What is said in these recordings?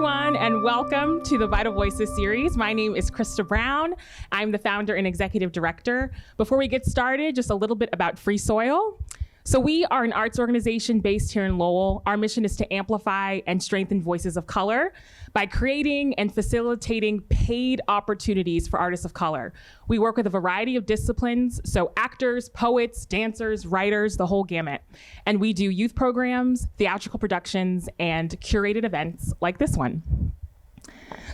everyone, and welcome to the Vital Voices series. My name is Christa Brown. I'm the founder and executive director. Before we get started, just a little bit about Free Soil. So we are an arts organization based here in Lowell. Our mission is to amplify and strengthen voices of color by creating and facilitating paid opportunities for artists of color. We work with a variety of disciplines, so actors, poets, dancers, writers, the whole gamut. And we do youth programs, theatrical productions, and curated events like this one.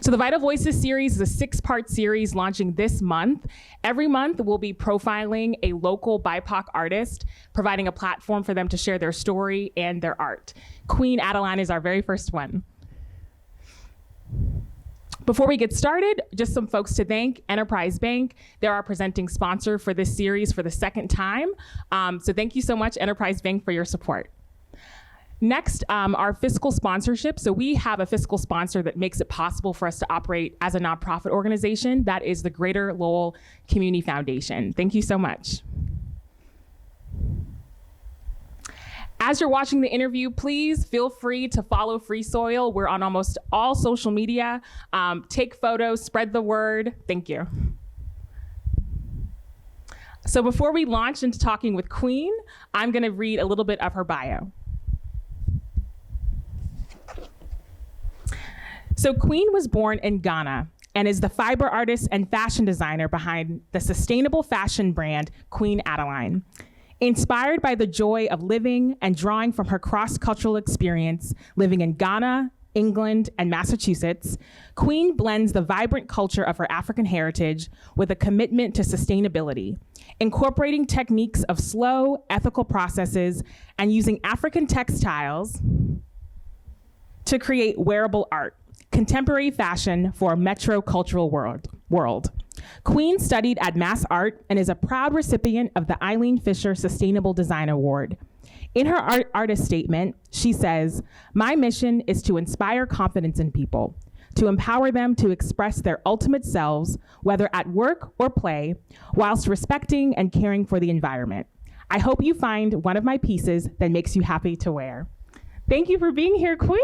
So the Vital Voices series is a 6-part series launching this month. Every month, we'll be profiling a local BIPOC artist, providing a platform for them to share their story and their art. Queen Adeline is our very first one. Before we get started, just some folks to thank. Enterprise Bank, they're our presenting sponsor for this series for the second time. So thank you so much, Enterprise Bank, for your support. Next, our fiscal sponsorship. So we have a fiscal sponsor that makes it possible for us to operate as a nonprofit organization. That is the Greater Lowell Community Foundation. Thank you so much. As you're watching the interview, please feel free to follow Free Soil. We're on almost all social media. Take photos, spread the word. Thank you. So before we launch into talking with Queen, I'm gonna read a little bit of her bio. So Queen was born in Ghana and is the fiber artist and fashion designer behind the sustainable fashion brand Queen Adeline. Inspired by the joy of living and drawing from her cross-cultural experience living in Ghana, England, and Massachusetts, Queen blends the vibrant culture of her African heritage with a commitment to sustainability, incorporating techniques of slow, ethical processes and using African textiles to create wearable art, contemporary fashion for a metrocultural world. Queen studied at Mass Art and is a proud recipient of the Eileen Fisher Sustainable Design Award. In her artist statement, she says, "My mission is to inspire confidence in people, to empower them to express their ultimate selves, whether at work or play, whilst respecting and caring for the environment. I hope you find one of my pieces that makes you happy to wear." Thank you for being here, Queen.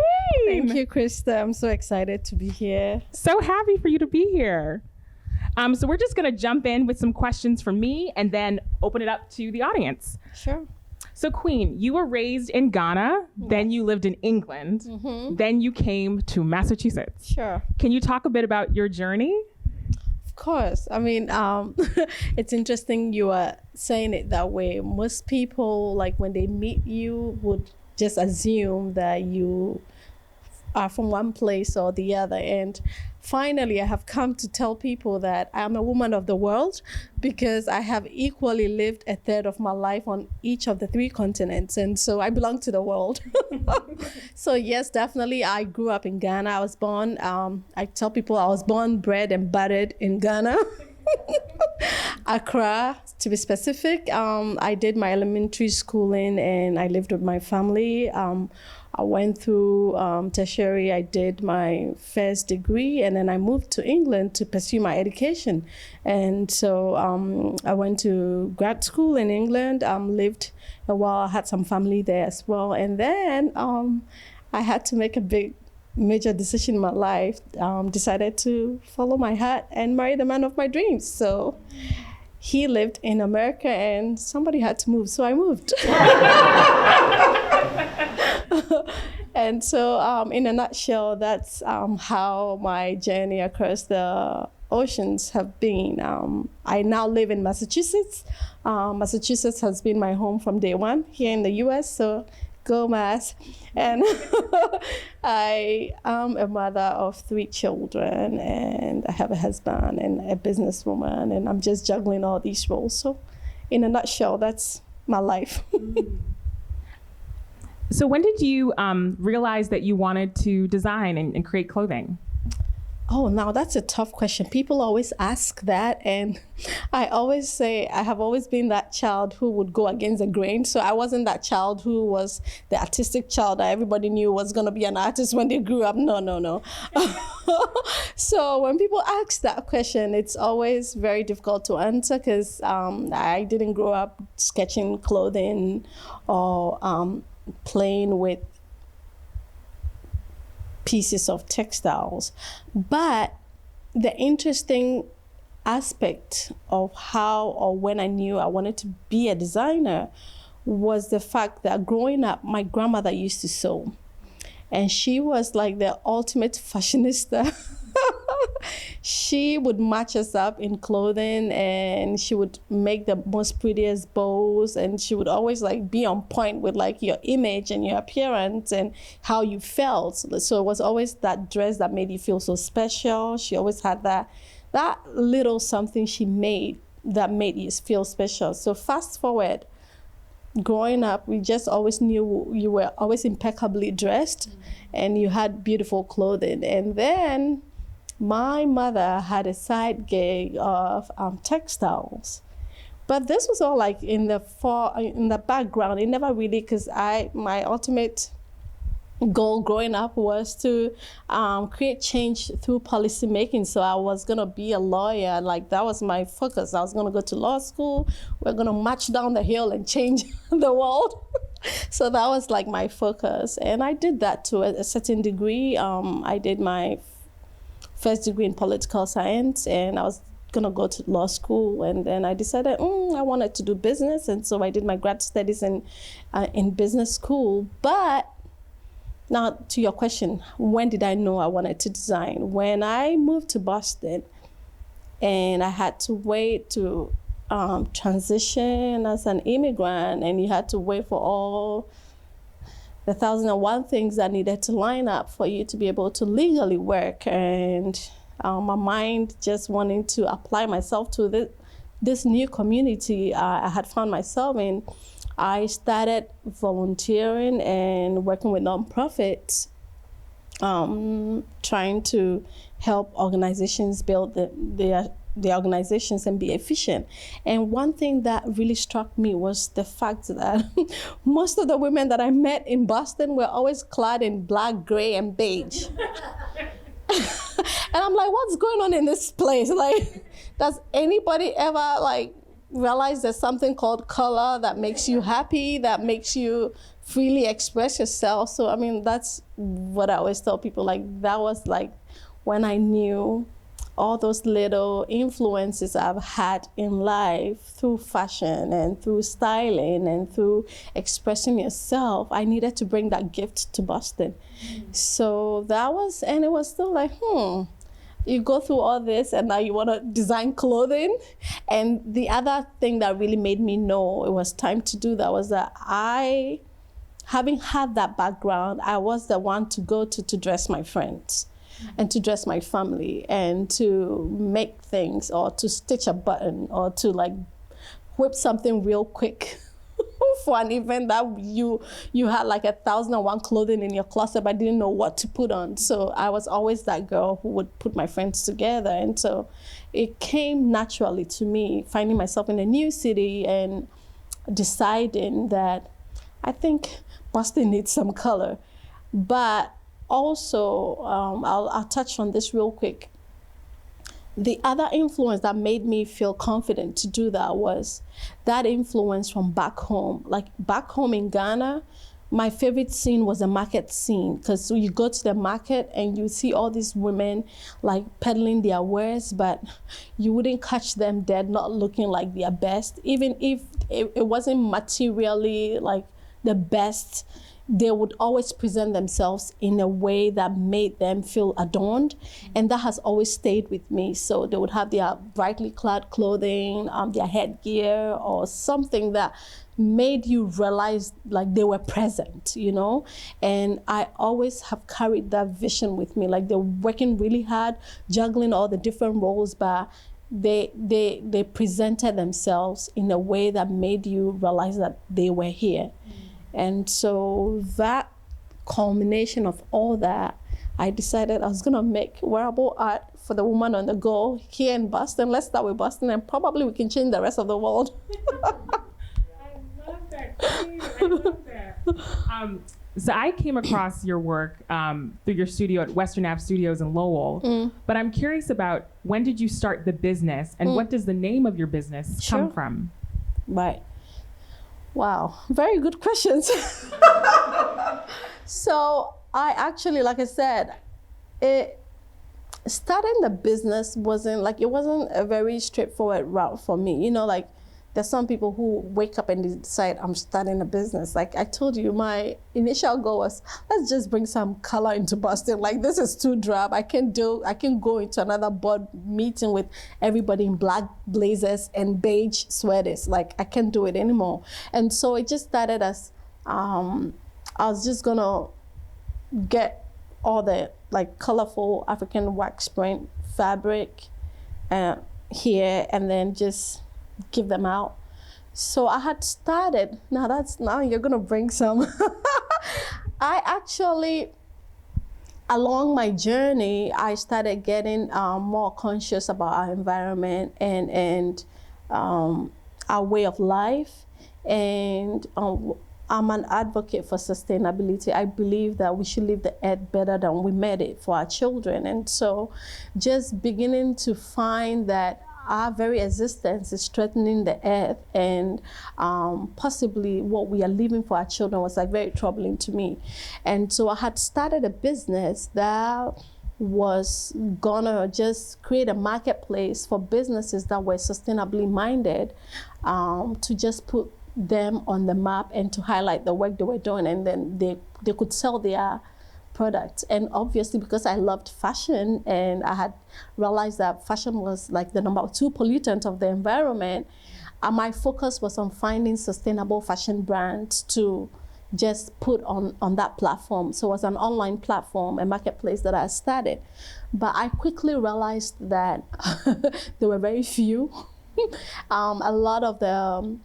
Thank you, Christa. I'm so excited to be here. So happy for you to be here. So we're just gonna jump in with some questions from me and then open it up to the audience. Sure. So Queen, you were raised in Ghana, then you lived in England, then you came to Massachusetts. Sure. Can you talk a bit about your journey? Of course. I mean, it's interesting you are saying it that way. Most people, like when they meet you, would just assume that you are from one place or the other. And finally, I have come to tell people that I'm a woman of the world because I have equally lived a third of my life on each of the 3 continents. And so I belong to the world. So yes, definitely, I grew up in Ghana. I was born, I tell people I was born, bred, and buttered in Ghana. Accra, to be specific. I did my elementary schooling and I lived with my family. I went through tertiary. I did my first degree and then I moved to England to pursue my education. And so I went to grad school in England, lived a while, I had some family there as well. And then I had to make a major decision in my life, decided to follow my heart and marry the man of my dreams. So he lived in America and somebody had to move, so I moved. And so in a nutshell, that's how my journey across the oceans have been. I now live in Massachusetts. Massachusetts has been my home from day one here in the US, so go Mass. And I am a mother of 3 children and I have a husband and a businesswoman and I'm just juggling all these roles. So in a nutshell, that's my life. So when did you realize that you wanted to design and create clothing? Oh, now that's a tough question. People always ask that. And I always say I have always been that child who would go against the grain. So I wasn't that child who was the artistic child that everybody knew was going to be an artist when they grew up. No. So when people ask that question, it's always very difficult to answer because I didn't grow up sketching clothing or playing with pieces of textiles. But the interesting aspect of how or when I knew I wanted to be a designer was the fact that growing up, my grandmother used to sew. And she was like the ultimate fashionista. She would match us up in clothing, and she would make the most prettiest bows, and she would always like be on point with like your image and your appearance and how you felt. So it was always that dress that made you feel so special. She always had that little something she made that made you feel special. So fast forward, growing up, we just always knew you were always impeccably dressed, and you had beautiful clothing. And then my mother had a side gig of textiles, but this was all like in the background. It never really, because my ultimate goal growing up was to create change through policy making. So I was gonna be a lawyer. Like that was my focus. I was gonna go to law school. We're gonna march down the hill and change the world. So that was like my focus, and I did that to a certain degree. I did my first degree in political science, and I was gonna go to law school, and then I decided I wanted to do business, and so I did my grad studies in business school. But now to your question, when did I know I wanted to design? When I moved to Boston, and I had to wait to transition as an immigrant, and you had to wait for all the 1,001 things that needed to line up for you to be able to legally work. And my mind just wanting to apply myself to this new community I had found myself in. I started volunteering and working with nonprofits, trying to help organizations build the organizations and be efficient. And one thing that really struck me was the fact that most of the women that I met in Boston were always clad in black, gray, and beige. And I'm like, what's going on in this place? Like, does anybody ever like realize there's something called color that makes you happy, that makes you freely express yourself? So I mean, that's what I always tell people. Like, that was like when I knew all those little influences I've had in life through fashion and through styling and through expressing yourself, I needed to bring that gift to Boston. So that was, and it was still like, you go through all this and now you want to design clothing. And the other thing that really made me know it was time to do that was that having had that background, I was the one to go to dress my friends and to dress my family and to make things or to stitch a button or to like whip something real quick for an event that you had like 1,001 clothing in your closet but didn't know what to put on. So I was always that girl who would put my friends together. And so it came naturally to me, finding myself in a new city and deciding that I think Boston needs some color. But also, I'll touch on this real quick. The other influence that made me feel confident to do that was that influence from back home. Like back home in Ghana, my favorite scene was the market scene, because you go to the market and you see all these women like peddling their wares, but you wouldn't catch them dead not looking like their best. Even if it wasn't materially like the best, they would always present themselves in a way that made them feel adorned. And that has always stayed with me. So they would have their brightly clad clothing, their headgear, or something that made you realize like they were present, you know? And I always have carried that vision with me. Like they're working really hard, juggling all the different roles, but they presented themselves in a way that made you realize that they were here. And so that culmination of all that, I decided I was gonna make wearable art for the woman on the go here in Boston. Let's start with Boston and probably we can change the rest of the world. I love that. I love that. So I came across your work through your studio at Western Ave Studios in Lowell, but I'm curious about when did you start the business and what does the name of your business come from? Right. Wow, very good questions. So I actually, like I said, starting the business wasn't a very straightforward route for me. You know, like there's some people who wake up and decide I'm starting a business. Like I told you, my initial goal was, let's just bring some color into Boston. Like this is too drab. I can go into another board meeting with everybody in black blazers and beige sweaters. Like I can't do it anymore. And so it just started as, I was just gonna get all the like colorful African wax print fabric here and then just give them out. So I had started, now you're gonna bring some. I actually, along my journey, I started getting more conscious about our environment and our way of life. And I'm an advocate for sustainability. I believe that we should leave the earth better than we made it for our children. And so just beginning to find that our very existence is threatening the earth, and possibly what we are leaving for our children was like very troubling to me. And so I had started a business that was gonna just create a marketplace for businesses that were sustainably minded, to just put them on the map and to highlight the work they were doing, and then they could sell their products. And obviously, because I loved fashion and I had realized that fashion was like the number 2 pollutant of the environment, my focus was on finding sustainable fashion brands to just put on that platform. So it was an online platform, a marketplace that I started. But I quickly realized that there were very few. A lot of the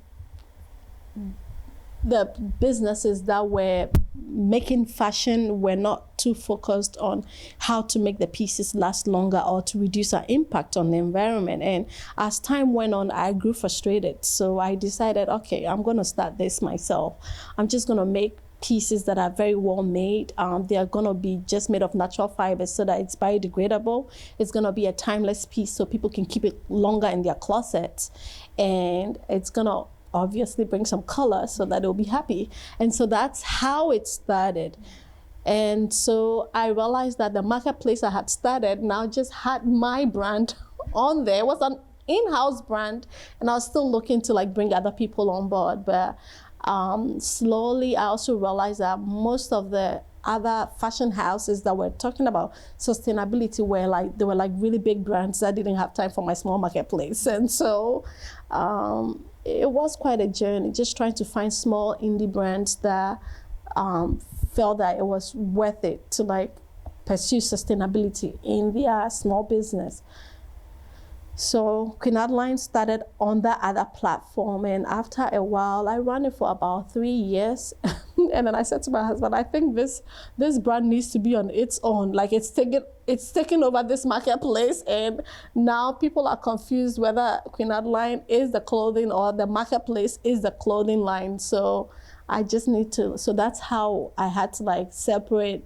businesses that were making fashion were not too focused on how to make the pieces last longer or to reduce our impact on the environment. And as time went on, I grew frustrated. So I decided, okay, I'm going to start this myself. I'm just going to make pieces that are very well made. They are going to be just made of natural fibers so that it's biodegradable. It's going to be a timeless piece so people can keep it longer in their closets. And it's going to obviously bring some color so that they'll be happy. And so that's how it started. And so I realized that the marketplace I had started now just had my brand on there. It was an in-house brand, and I was still looking to like bring other people on board. But slowly I also realized that most of the other fashion houses that were talking about sustainability were like really big brands that didn't have time for my small marketplace. And so it was quite a journey, just trying to find small indie brands that felt that it was worth it to like pursue sustainability in their small business. So Queen Adeline started on that other platform, and after a while, I ran it for about 3 years. And then I said to my husband, I think this brand needs to be on its own. Like it's taken over this marketplace, and now people are confused whether Queen Adeline is the clothing or the marketplace is the clothing line. So I just need to, so that's how I had to like separate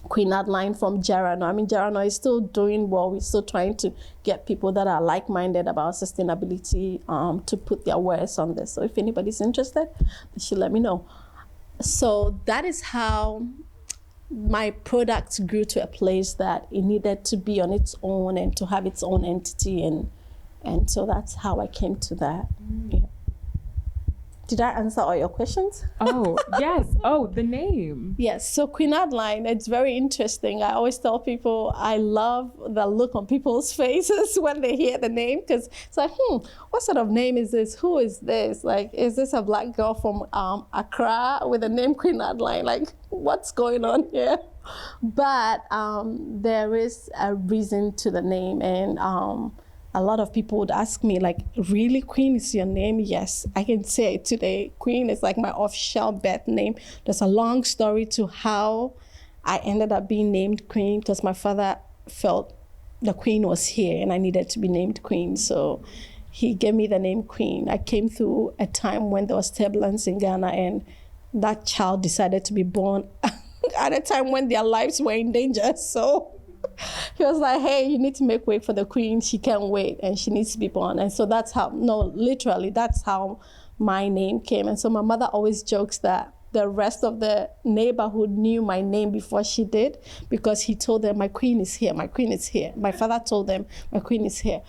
Queen Adeline from Jordanna. I mean, Jordanna is still doing well. We're still trying to get people that are like-minded about sustainability to put their wares on this. So if anybody's interested, they should let me know. So that is how my product grew to a place that it needed to be on its own and to have its own entity. And so that's how I came to that. Yeah. Did I answer all your questions? Oh, yes. Oh, the name. Yes. So Queen Adeline, it's very interesting. I always tell people I love the look on people's faces when they hear the name, because it's like, what sort of name is this? Who is this? Like, is this a black girl from Accra with the name Queen Adeline? Like, what's going on here? But there is a reason to the name, and a lot of people would ask me, like, really, Queen is your name? Yes, I can say it today. Queen is like my official birth name. There's a long story to how I ended up being named Queen, because my father felt the Queen was here and I needed to be named Queen. So he gave me the name Queen. I came through a time when there was turbulence in Ghana, and that child decided to be born at a time when their lives were in danger. So he was like, hey, you need to make way for the Queen. She can't wait and she needs to be born. And so that's how, no, literally, that's how my name came. And so my mother always jokes that the rest of the neighborhood knew my name before she did, because he told them, my queen is here, my queen is here. My father told them, my queen is here.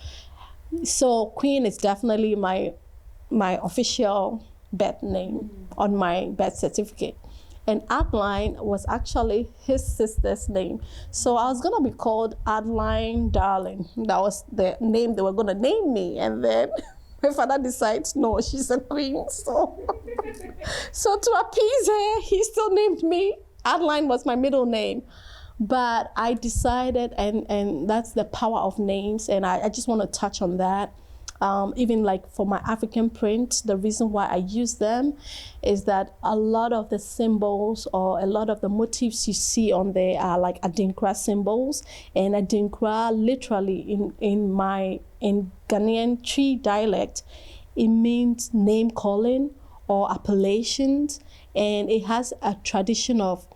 So Queen is definitely my official birth name on my birth certificate. And Adeline was actually his sister's name. So I was gonna be called Adeline Darling. That was the name they were gonna name me. And then my father decides, no, she's a queen. So, so to appease her, he still named me. Adeline was my middle name. But I decided, and that's the power of names, and I just want to touch on that. Even like for my African print, the reason why I use them is that a lot of the symbols or a lot of the motifs you see on there are like Adinkra symbols, and Adinkra literally in Ghanaian Tree dialect, it means name calling or appellations, and it has a tradition of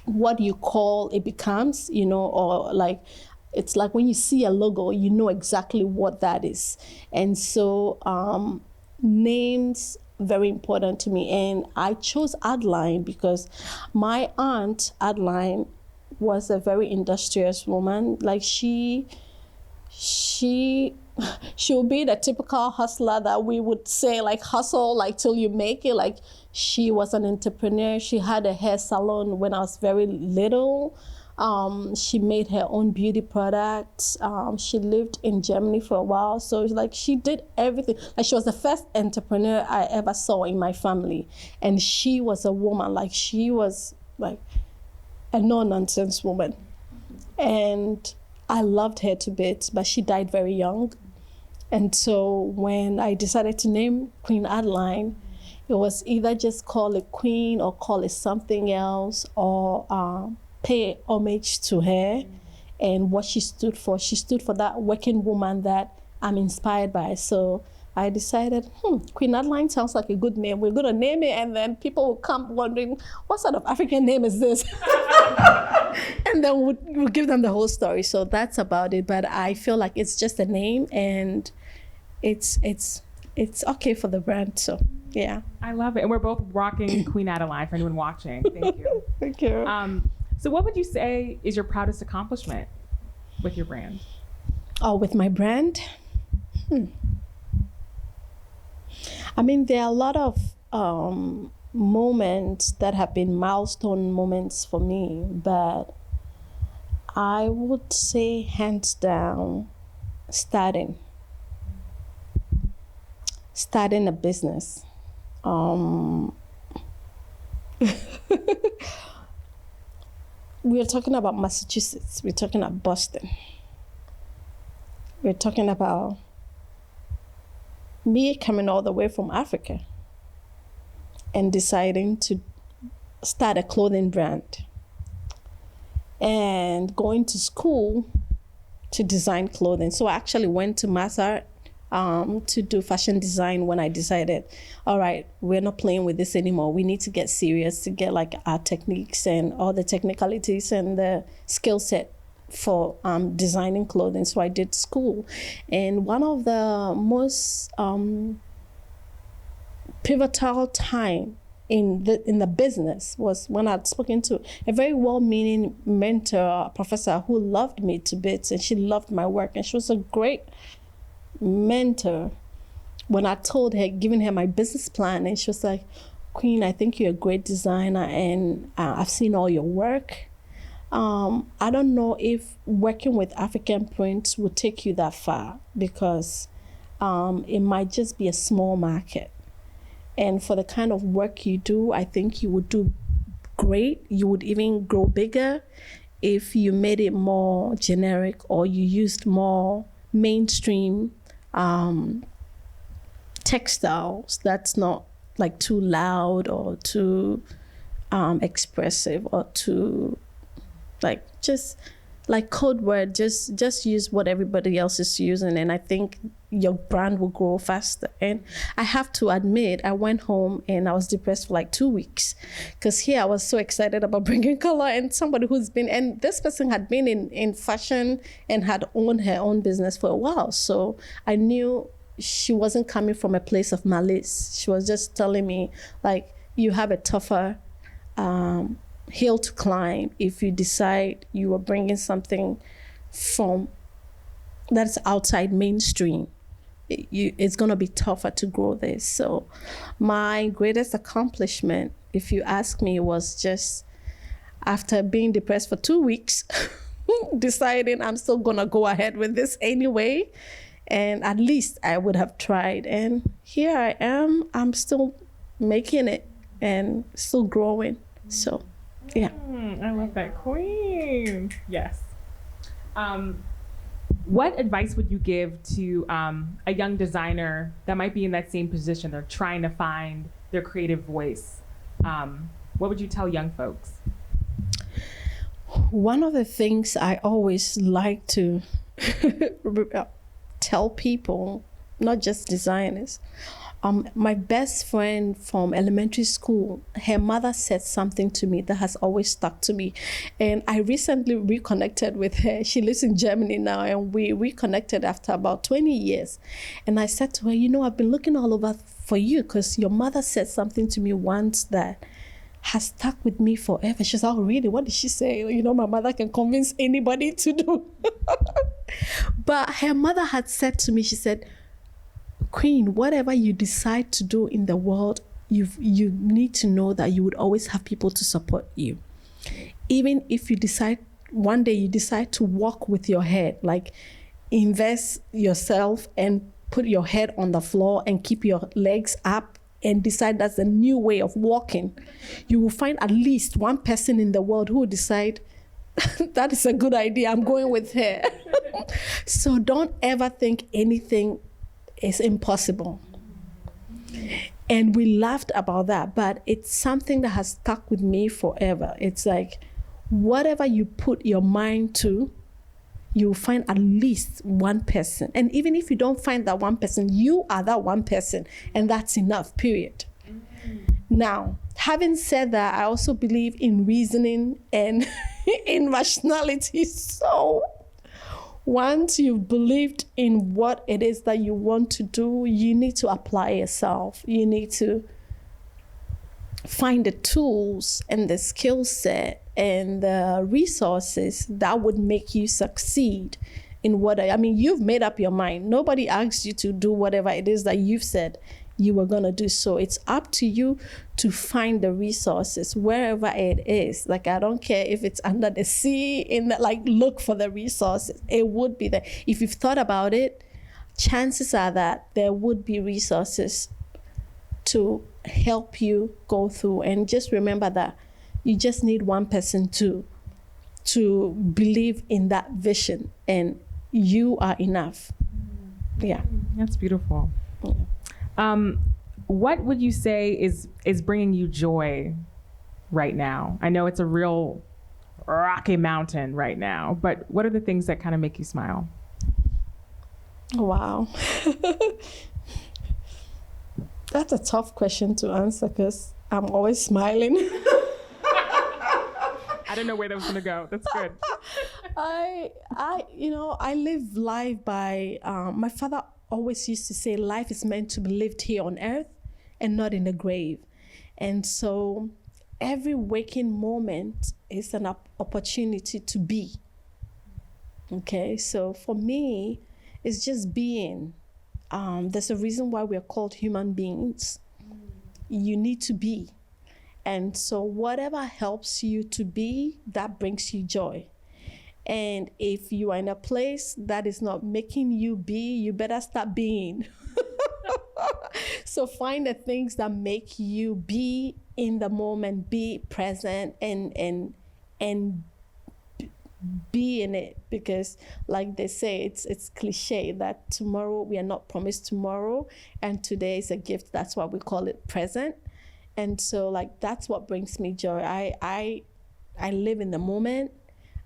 what you call it becomes, or like, it's like when you see a logo, you know exactly what that is. And so names, very important to me. And I chose Adeline because my aunt, Adeline, was a very industrious woman. Like she'll be the typical hustler that we would say, like, hustle like till you make it. Like, she was an entrepreneur. She had a hair salon when I was very little. She made her own beauty products. She lived in Germany for a while. So it's like she did everything. Like, she was the first entrepreneur I ever saw in my family. And she was a woman, like she was like a no-nonsense woman. And I loved her to bits, but she died very young. And so when I decided to name Queen Adeline, it was either just call it Queen or call it something else, or pay homage to her and what she stood for. She stood for that working woman that I'm inspired by. So I decided, Queen Adeline sounds like a good name. We're going to name it, and then people will come wondering, what sort of African name is this? And then we'll give them the whole story. So that's about it. But I feel like it's just a name, and it's okay for the brand. So yeah. I love it. And we're both rocking Queen Adeline for anyone watching. Thank you. Thank you. So what would you say is your proudest accomplishment with your brand? Oh, with my brand? I mean, there are a lot of moments that have been milestone moments for me, but I would say hands down, starting a business. We're talking about Massachusetts. We're talking about Boston. We're talking about me coming all the way from Africa and deciding to start a clothing brand and going to school to design clothing. So I actually went to Massart to do fashion design when I decided, all right, we're not playing with this anymore. We need to get serious to get like our techniques and all the technicalities and the skill set for designing clothing. So I did school. And one of the most pivotal time in the business was when I'd spoken to a very well-meaning mentor, professor, who loved me to bits, and she loved my work, and she was a great mentor. When I told her, giving her my business plan, and she was like, Queen, I think you're a great designer, and I've seen all your work. I don't know if working with African prints would take you that far, because it might just be a small market. And for the kind of work you do, I think you would do great. You would even grow bigger if you made it more generic, or you used more mainstream textiles that's not like too loud or too expressive or too like just like code word. Just use what everybody else is using, and I think your brand will grow faster. And I have to admit, I went home and I was depressed for like 2 weeks, because here I was so excited about bringing color, and somebody who's been, and this person had been in fashion and had owned her own business for a while. So I knew she wasn't coming from a place of malice. She was just telling me, like, you have a tougher hill to climb if you decide you are bringing something from that's outside mainstream. It's going to be tougher to grow this. So my greatest accomplishment, if you ask me, was just after being depressed for 2 weeks, deciding I'm still going to go ahead with this anyway. And at least I would have tried. And here I am. I'm still making it and still growing. So, yeah. I love that. Queen. Yes. What advice would you give to a young designer that might be in that same position? They're trying to find their creative voice. What would you tell young folks? One of the things I always like to tell people, not just designers, my best friend from elementary school, her mother said something to me that has always stuck to me. And I recently reconnected with her. She lives in Germany now, and we reconnected after about 20 years. And I said to her, I've been looking all over for you because your mother said something to me once that has stuck with me forever. She's like, oh, really? What did she say? My mother can convince anybody to do. But her mother had said to me, she said, Queen, whatever you decide to do in the world, you need to know that you would always have people to support you. Even if one day you decide to walk with your head, like invest yourself and put your head on the floor and keep your legs up and decide that's a new way of walking, you will find at least one person in the world who will decide that is a good idea, I'm going with her. So don't ever think anything is impossible. And we laughed about that, but it's something that has stuck with me forever. It's like, whatever you put your mind to, you'll find at least one person. And even if you don't find that one person, you are that one person, and that's enough, period. Now, having said that, I also believe in reasoning and in rationality. So once you've believed in what it is that you want to do, you need to apply yourself. You need to find the tools and the skill set and the resources that would make you succeed in you've made up your mind. Nobody asked you to do whatever it is that you've said you were going to do. So it's up to you to find the resources wherever it is. Like, I don't care if it's under the sea, look for the resources. It would be there. If you've thought about it, chances are that there would be resources to help you go through. And just remember that you just need one person to believe in that vision, and you are enough. Yeah. That's beautiful. Yeah. What would you say is bringing you joy right now? I know it's a real rocky mountain right now, but what are the things that kind of make you smile? Wow. That's a tough question to answer because I'm always smiling. I don't know where that was going to go. That's good. I live life by, my father always used to say life is meant to be lived here on earth and not in the grave. And so every waking moment is an opportunity to be. Okay, so for me, it's just being. There's a reason why we're called human beings. You need to be. And so whatever helps you to be, that brings you joy. And if you are in a place that is not making you be, you better start being. So find the things that make you be in the moment, be present, and be in it. Because like they say, it's cliche that tomorrow, we are not promised tomorrow, and today is a gift. That's why we call it present. And so that's what brings me joy. I live in the moment.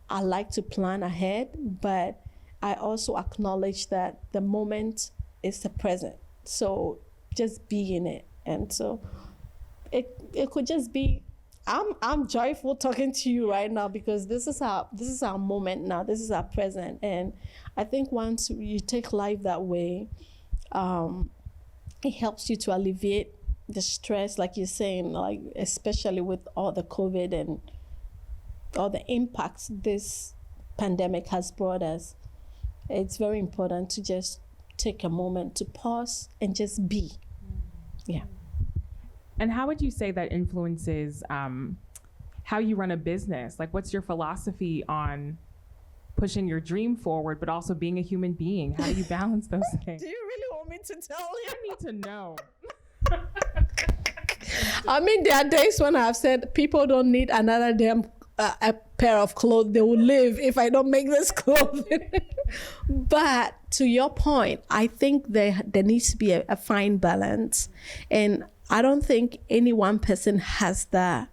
I like to plan ahead, but I also acknowledge that the moment is the present. So just be in it. And so it could just be, I'm joyful talking to you right now because this is our moment now. This is our present. And I think once you take life that way, it helps you to alleviate the stress, like you're saying, like especially with all the COVID and all the impacts this pandemic has brought us, it's very important to just take a moment to pause and just be. Yeah. And how would you say that influences how you run a business? Like, what's your philosophy on pushing your dream forward, but also being a human being? How do you balance those things? Do you really want me to tell you? I need to know. I mean, there are days when I've said people don't need another damn a pair of clothes. They will live if I don't make this clothing. But to your point, I think there needs to be a fine balance. And I don't think any one person has that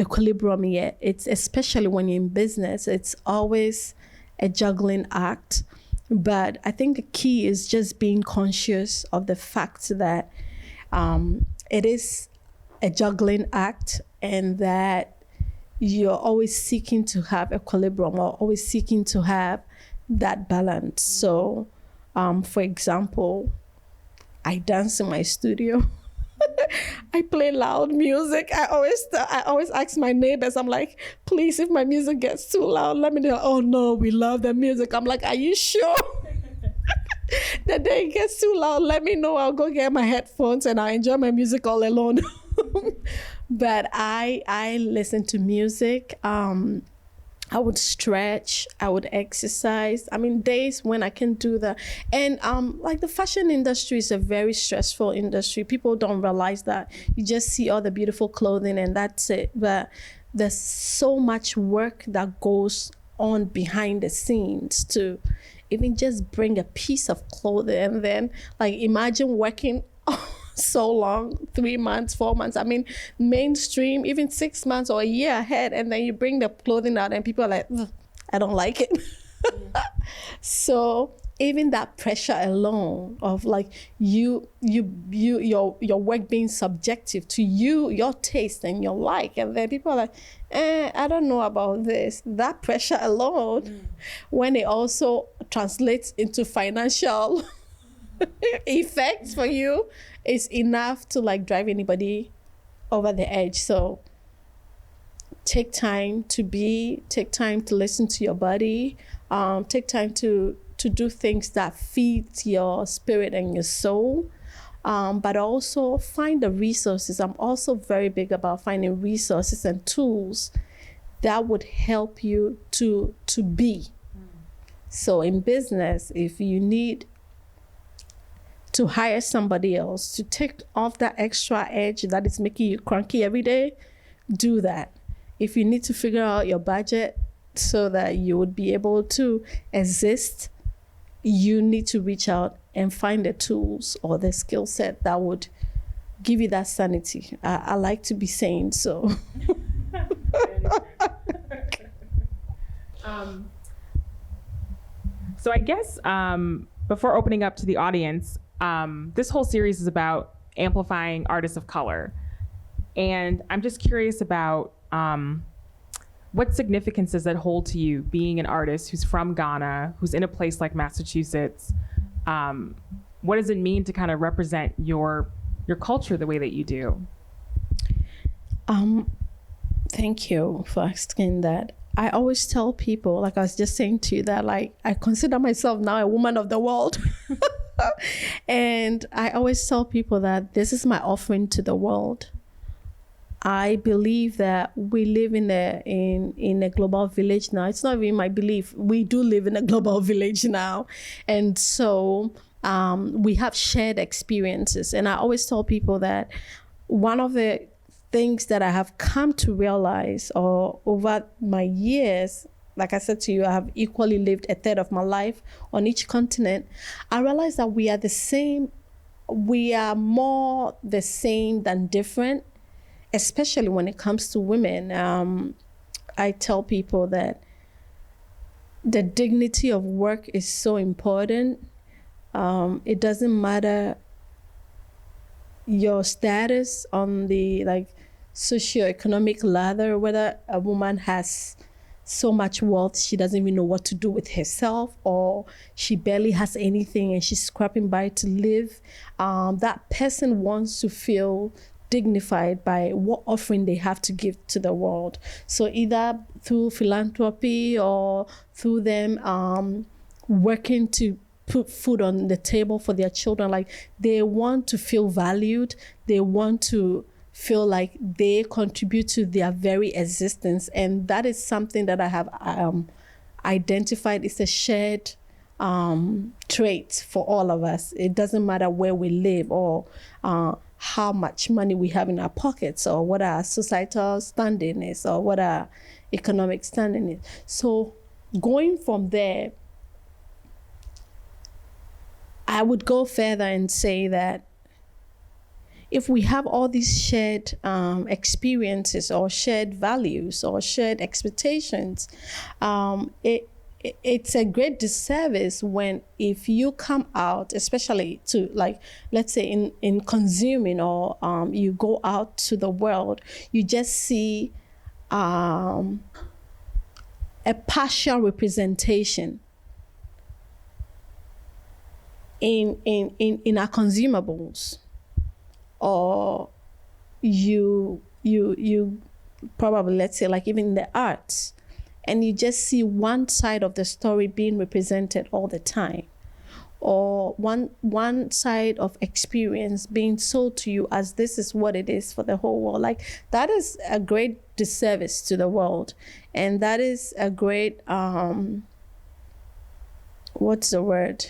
equilibrium yet. It's especially when you're in business, it's always a juggling act. But I think the key is just being conscious of the fact that it is a juggling act, and that you're always seeking to have equilibrium, or always seeking to have that balance. So, for example, I dance in my studio. I play loud music. I always ask my neighbors, I'm like, please, if my music gets too loud, let me know. Oh no, we love the music. I'm like, are you sure? The day it gets too loud, let me know. I'll go get my headphones and I'll enjoy my music all alone. But I listen to music. I would stretch, I would exercise. I mean, days when I can do that. And like the fashion industry is a very stressful industry. People don't realize that. You just see all the beautiful clothing and that's it. But there's so much work that goes on behind the scenes to even just bring a piece of clothing. And then like imagine working so long, 3 months, 4 months, I mean mainstream, even 6 months or a year ahead, and then you bring the clothing out and people are like, I don't like it. So even that pressure alone of like your work being subjective to you, your taste and your like, and then people are like, I don't know about this. That pressure alone, when it also translates into financial effects for you, is enough to like drive anybody over the edge. So take time to be, take time to listen to your body, take time to do things that feed your spirit and your soul, but also find the resources. I'm also very big about finding resources and tools that would help you to be. So in business, if you need to hire somebody else to take off that extra edge that is making you cranky every day, do that. If you need to figure out your budget so that you would be able to exist, you need to reach out and find the tools or the skill set that would give you that sanity. I like to be sane, so. So I guess before opening up to the audience, this whole series is about amplifying artists of color. And I'm just curious about what significance does that hold to you, being an artist who's from Ghana, who's in a place like Massachusetts? What does it mean to kind of represent your culture the way that you do? Thank you for asking that. I always tell people, like I was just saying to you, that like I consider myself now a woman of the world. And I always tell people that this is my offering to the world. I believe that we live in a global village now. It's not even my belief. We do live in a global village now. And so we have shared experiences. And I always tell people that one of the things that I have come to realize, or over my years, like I said to you, I have equally lived a third of my life on each continent. I realized that we are the same. We are more the same than different, especially when it comes to women. I tell people that the dignity of work is so important. It doesn't matter your status on the like socioeconomic ladder, whether a woman has so much wealth she doesn't even know what to do with herself, or she barely has anything and she's scraping by to live. That person wants to feel dignified by what offering they have to give to the world. So either through philanthropy or through them working to put food on the table for their children. Like, they want to feel valued. They want to feel like they contribute to their very existence. And that is something that I have identified. It's a shared trait for all of us. It doesn't matter where we live or how much money we have in our pockets, or what our societal standing is, or what our economic standing is. So going from there, I would go further and say that if we have all these shared experiences or shared values or shared expectations, it's a great disservice when, if you come out, especially to, like, let's say in consuming, or you go out to the world, you just see a partial representation in our consumables, or you probably, let's say, like even in the arts, and you just see one side of the story being represented all the time, or one side of experience being sold to you as this is what it is for the whole world. Like, that is a great disservice to the world, and that is a great what's the word?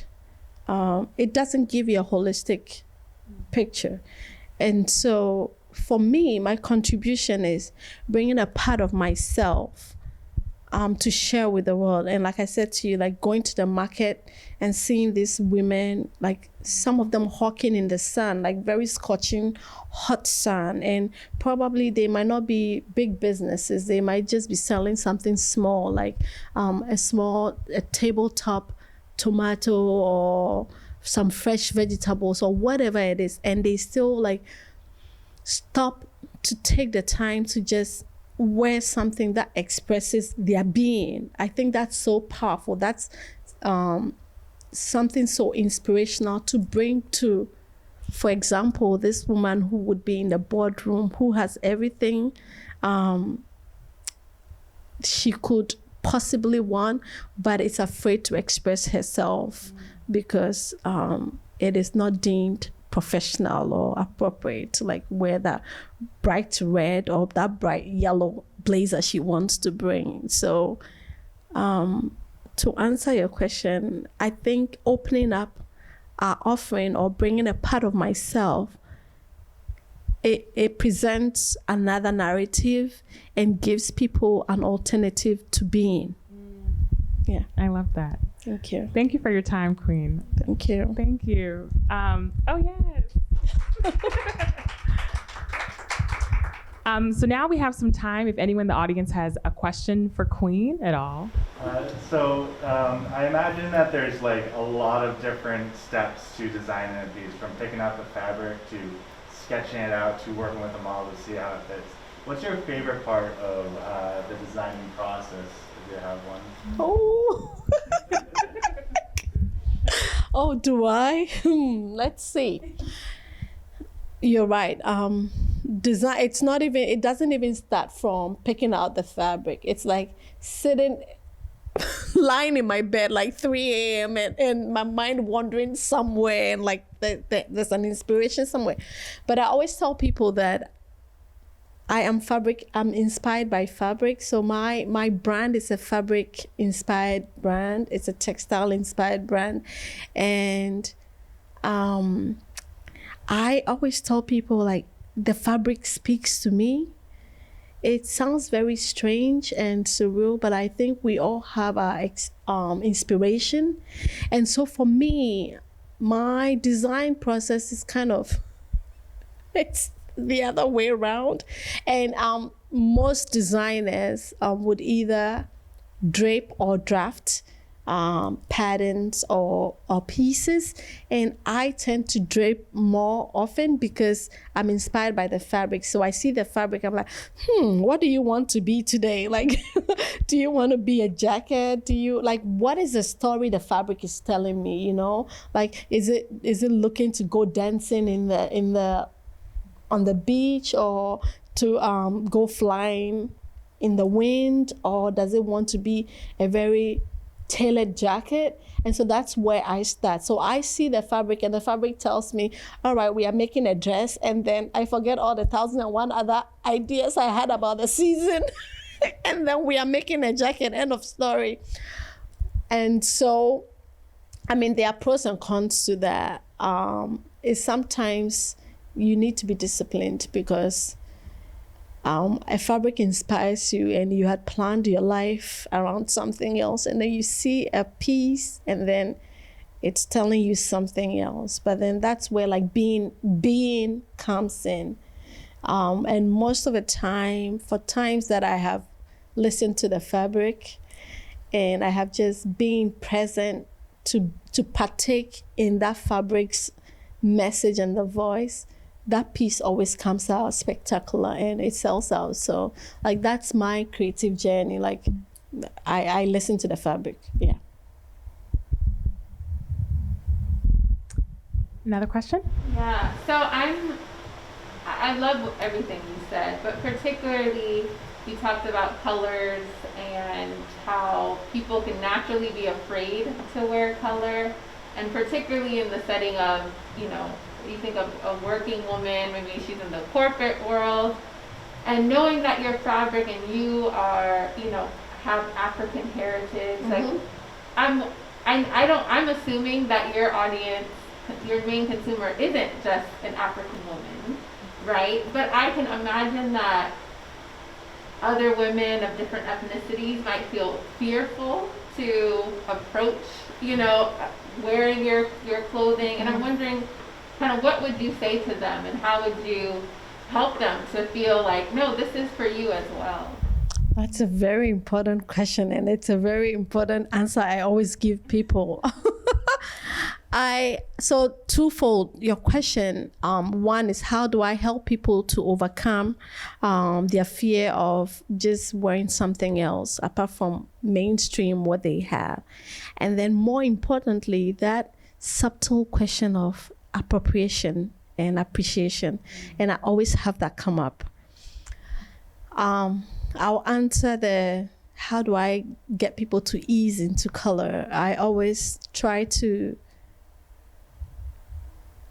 It doesn't give you a holistic picture. And so for me, my contribution is bringing a part of myself to share with the world. And like I said to you, like going to the market and seeing these women, like some of them hawking in the sun, like very scorching hot sun. And probably they might not be big businesses. They might just be selling something small, like a tabletop tomato or some fresh vegetables or whatever it is. And they still like stop to take the time to just wear something that expresses their being. I think that's so powerful. That's something so inspirational to bring to, for example, this woman who would be in the boardroom, who has everything she could possibly want, but is afraid to express herself because it is not deemed professional or appropriate to like wear that bright red or that bright yellow blazer she wants to bring. So to answer your question, I think opening up our offering or bringing a part of myself, it presents another narrative and gives people an alternative to being. Yeah, I love that. Thank you. Thank you for your time, Queen. Thank you. Thank you. Oh, yes. So now we have some time if anyone in the audience has a question for Queen at all. I imagine that there's like a lot of different steps to designing a piece, from picking out the fabric to sketching it out to working with a model to see how it fits. What's your favorite part of the designing process, if you have one? Oh. Oh, do I? Let's see. You're right. Design, it doesn't even start from picking out the fabric. It's like sitting, lying in my bed like 3 a.m. and my mind wandering somewhere, and like there's an inspiration somewhere. But I always tell people that I'm inspired by fabric. So my brand is a fabric inspired brand. It's a textile inspired brand. And I always tell people, like, the fabric speaks to me. It sounds very strange and surreal, but I think we all have our inspiration. And so for me, my design process is kind of, it's the other way around. And most designers would either drape or draft patterns or pieces, and I tend to drape more often because I'm inspired by the fabric. So I see the fabric, I'm like, what do you want to be today? Like, do you want to be a jacket? Do you like, what is the story the fabric is telling me? You know, like, is it looking to go dancing on the beach, or to go flying in the wind, or does it want to be a very tailored jacket? And so that's where I start. So I see the fabric, and the fabric tells me, all right, we are making a dress, and then I forget all the 1,001 other ideas I had about the season. And then we are making a jacket, end of story. And so, I mean, there are pros and cons to that. Is sometimes you need to be disciplined, because a fabric inspires you and you had planned your life around something else, and then you see a piece and then it's telling you something else. But then that's where like being comes in. And most of the time, for times that I have listened to the fabric and I have just been present to partake in that fabric's message and the voice, that piece always comes out spectacular and it sells out. So like, that's my creative journey. Like, I listen to the fabric. Yeah. Another question? Yeah, so I love everything you said, but particularly you talked about colors and how people can naturally be afraid to wear color, and particularly in the setting of, you know, you think of a working woman, maybe she's in the corporate world, and knowing that your fabric and you are, you know, have African heritage. Mm-hmm. Like, I'm assuming that your audience, your main consumer isn't just an African woman, right? But I can imagine that other women of different ethnicities might feel fearful to approach, you know, wearing your clothing. And I'm wondering, kind of, what would you say to them, and how would you help them to feel like, no, this is for you as well? That's a very important question, and it's a very important answer I always give people. So twofold, your question. One is, how do I help people to overcome their fear of just wearing something else apart from mainstream what they have? And then more importantly, that subtle question of appropriation and appreciation. And I always have that come up. I'll answer how do I get people to ease into color? I always try to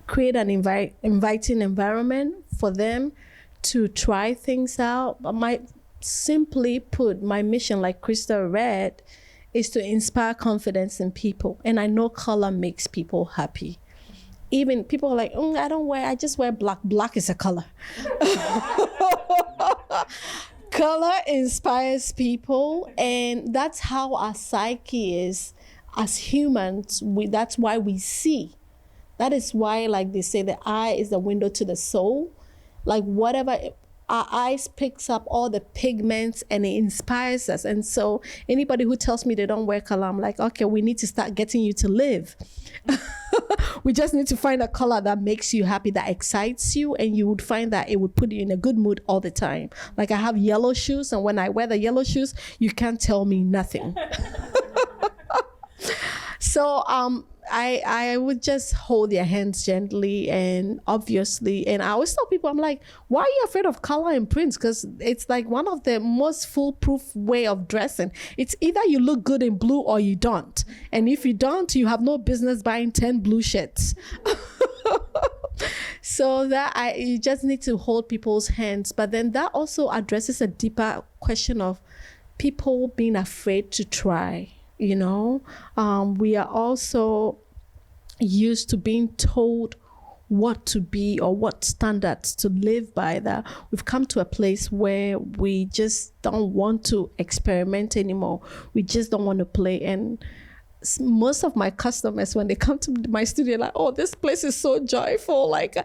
create an inviting environment for them to try things out. Simply put, my mission, like Christa read, is to inspire confidence in people. And I know color makes people happy. Even people are like, I just wear black. Black is a color. Color inspires people, and that's how our psyche is as humans. That's why we see. That is why, like they say, the eye is the window to the soul. Like, whatever, our eyes picks up all the pigments and it inspires us. And so anybody who tells me they don't wear color, I'm like, okay, we need to start getting you to live. We just need to find a color that makes you happy, that excites you, and you would find that it would put you in a good mood all the time. Like, I have yellow shoes, and when I wear the yellow shoes, you can't tell me nothing. So I would just hold their hands gently and obviously, and I always tell people, I'm like, why are you afraid of color and prints? Because it's like one of the most foolproof way of dressing. It's either you look good in blue or you don't. And if you don't, you have no business buying 10 blue shirts. So that you just need to hold people's hands. But then that also addresses a deeper question of people being afraid to try. You know, we are also used to being told what to be or what standards to live by, that we've come to a place where we just don't want to experiment anymore. We just don't want to play. And most of my customers, when they come to my studio, like, oh, this place is so joyful. Like,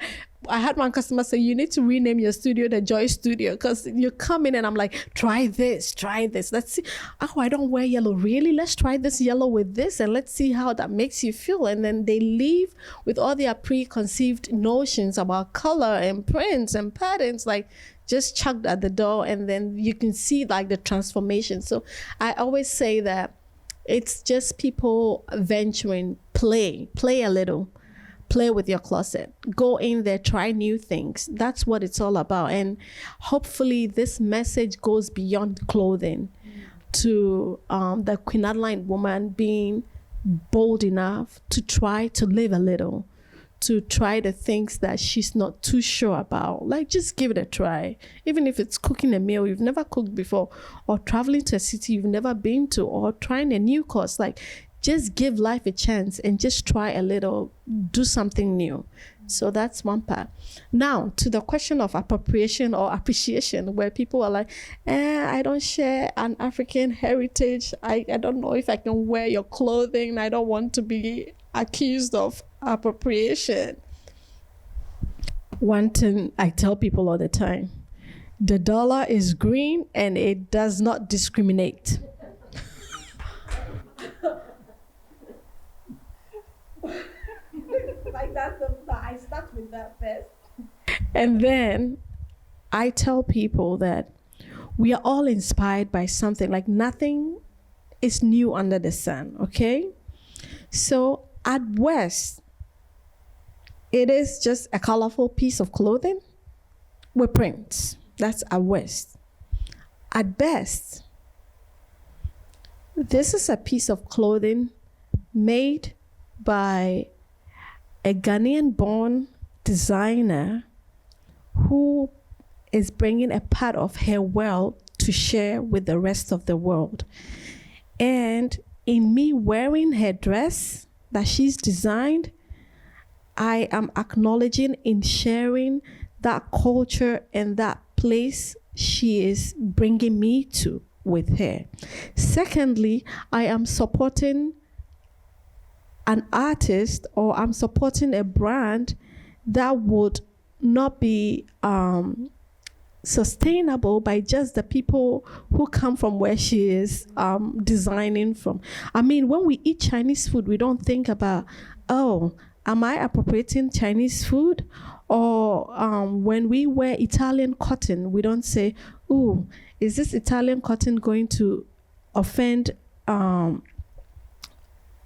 I had one customer say, you need to rename your studio the Joy Studio, because you come in and I'm like, try this. Let's see. Oh, I don't wear yellow. Really? Let's try this yellow with this and let's see how that makes you feel. And then they leave with all their preconceived notions about color and prints and patterns, like just chucked at the door. And then you can see like the transformation. So I always say that it's just people venturing, play a little. Play with your closet. Go in there, try new things. That's what it's all about. And hopefully this message goes beyond clothing to the Queen Adeline woman being bold enough to try to live a little, to try the things that she's not too sure about. Like, just give it a try. Even if it's cooking a meal you've never cooked before, or traveling to a city you've never been to, or trying a new course. Like, just give life a chance and just try a little, do something new. So that's one part. Now, to the question of appropriation or appreciation, where people are like, I don't share an African heritage. I don't know if I can wear your clothing. I don't want to be accused of appropriation. One thing I tell people all the time, the dollar is green and it does not discriminate. Like I start with that first. And then I tell people that we are all inspired by something. Like, nothing is new under the sun, okay? So at worst, it is just a colorful piece of clothing with prints. That's at worst. At best, this is a piece of clothing made by a Ghanaian-born designer who is bringing a part of her wealth to share with the rest of the world. And in me wearing her dress that she's designed, I am acknowledging in sharing that culture and that place she is bringing me to with her. Secondly, I am supporting an artist, or I'm supporting a brand that would not be sustainable by just the people who come from where she is designing from. I mean, when we eat Chinese food, we don't think about, oh, am I appropriating Chinese food? Or when we wear Italian cotton, we don't say, ooh, is this Italian cotton going to offend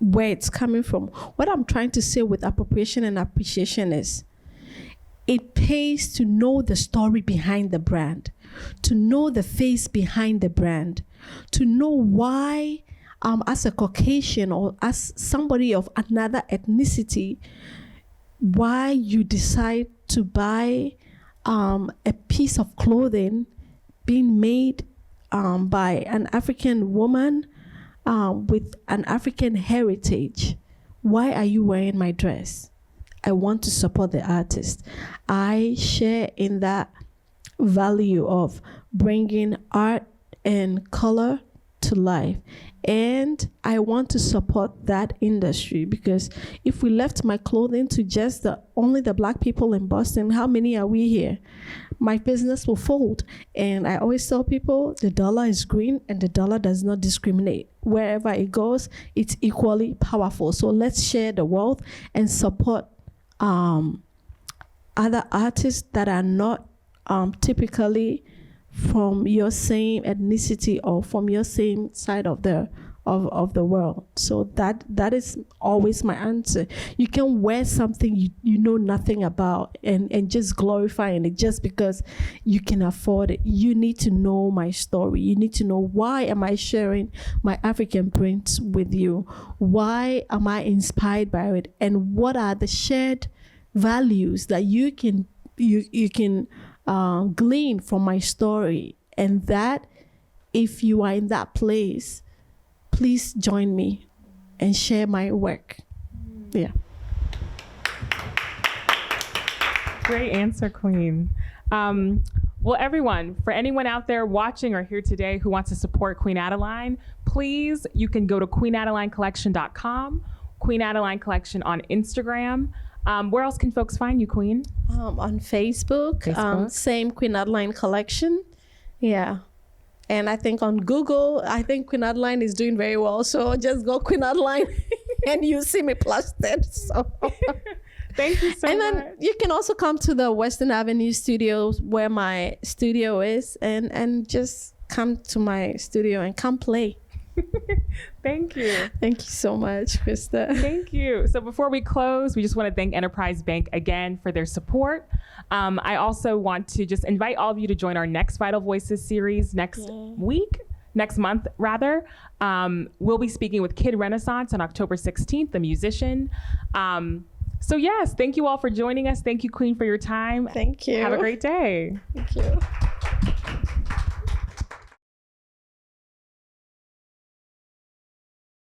where it's coming from? What I'm trying to say with appropriation and appreciation is, it pays to know the story behind the brand, to know the face behind the brand, to know why, as a Caucasian or as somebody of another ethnicity, why you decide to buy a piece of clothing being made by an African woman with an African heritage. Why are you wearing my dress? I want to support the artist. I share in that value of bringing art and color to life. And I want to support that industry, because if we left my clothing to just only the Black people in Boston, how many are we here? My business will fold. And I always tell people, the dollar is green and the dollar does not discriminate. Wherever it goes, it's equally powerful. So let's share the wealth and support other artists that are not typically from your same ethnicity or from your same side of the world. So that is always my answer. You can wear something you know nothing about and just glorifying it just because you can afford it. You need to know my story. You need to know, why am I sharing my African prints with you? Why am I inspired by it? And what are the shared values that you can glean from my story? And that, if you are in that place, please join me and share my work. Yeah. Great answer, Queen. Well, everyone, for anyone out there watching or here today who wants to support Queen Adeline, please, you can go to queenadelinecollection.com, Queen Adeline Collection on Instagram. Where else can folks find you, Queen? On Facebook. Same Queen Adeline Collection. Yeah. And I think on Google, I think Queen Adeline is doing very well. So just go Queen Adeline and you see me plastered. So. Thank you so much. And then you can also come to the Western Avenue Studios where my studio is and just come to my studio and come play. Thank you. Thank you so much, Christa. Thank you. So before we close, we just want to thank Enterprise Bank again for their support. I also want to just invite all of you to join our next Vital Voices series next month. We'll be speaking with Kid Renaissance on October 16th, the musician. So yes, thank you all for joining us. Thank you, Queen, for your time. Thank you. Have a great day. Thank you.